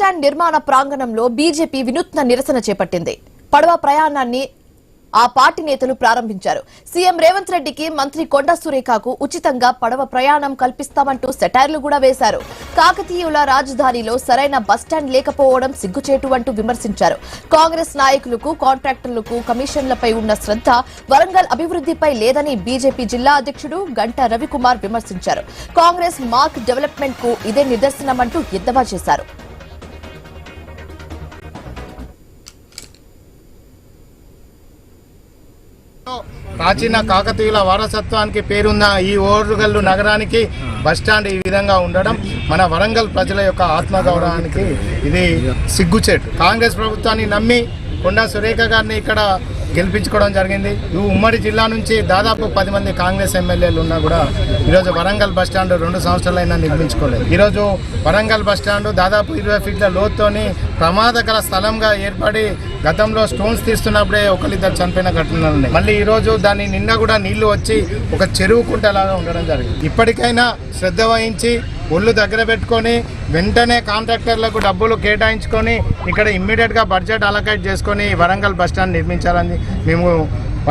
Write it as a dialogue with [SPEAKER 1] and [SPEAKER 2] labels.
[SPEAKER 1] Bus stand నిర్మాణ ప్రాంగణంలో BJP వినూత్న నిరసన చేపట్టింది. పడవ ప్రయాణాన్ని ఆ పార్టీ నేతలు ప్రారంభించారు. సీఎం రేవంత్ రెడ్డికి మంత్రి కొండా సురేఖకు ఉచితంగా పడవ ప్రయాణం కల్పిస్తామంటూ సెటైర్లు కూడా వేశారు. కాకతీయుల రాజధానిలో సరైన బస్టాండ్ లేకపోవడం సిగ్గుచేటు అంటూ విమర్శించారు. కాంగ్రెస్ నాయకులకు, కాంట్రాక్టర్లకు కమిషన్లపై ఉన్న శ్రద్ధ వరంగల్ అభివృద్ధిపై లేదని బీజేపీ జిల్లా అధ్యక్షుడు గంటా రవికుమార్ విమర్శించారు. కాంగ్రెస్ మార్క్ డెవలప్మెంట్ కు ఇదే నిదర్శనమంటూ ఎద్దేవా చేశారు.
[SPEAKER 2] ప్రాచీన కాకతీయుల వారసత్వానికి పేరున్న ఈ ఓరుగల్లు నగరానికి బస్టాండ్ ఈ విధంగా ఉండడం మన వరంగల్ ప్రజల యొక్క ఆత్మగౌరవానికి ఇది సిగ్గుచేటు. కాంగ్రెస్ ప్రభుత్వాన్ని నమ్మి కొండా సురేఖ గారిని ఇక్కడ గెలిపించుకోవడం జరిగింది. ఈ ఉమ్మడి జిల్లా నుంచి దాదాపు 10 మంది కాంగ్రెస్ ఎమ్మెల్యేలు ఉన్నా కూడా ఈరోజు వరంగల్ బస్టాండ్ 2 సంవత్సరాలైనా నిర్మించుకోలేదు. ఈరోజు వరంగల్ బస్టాండ్ దాదాపు 20 ఫీట్ల లోతుతోని ప్రమాదకర స్థలంగా ఏర్పడి గతంలో స్టోన్స్ తీస్తున్నప్పుడే ఒకరిద్దరు చనిపోయిన ఘటనలు ఉన్నాయి. మళ్ళీ ఈరోజు దాన్ని నిన్న కూడా నీళ్లు వచ్చి ఒక చెరువు కుంటలాగా ఉండడం జరిగింది. ఇప్పటికైనా శ్రద్ధ వహించి ఒళ్ళు దగ్గర పెట్టుకొని వెంటనే కాంట్రాక్టర్లకు డబ్బులు కేటాయించుకొని ఇక్కడ ఇమ్మీడియట్గా బడ్జెట్ అలొకేట్ చేసుకొని వరంగల్ బస్టాండ్ నిర్మించాలని మేము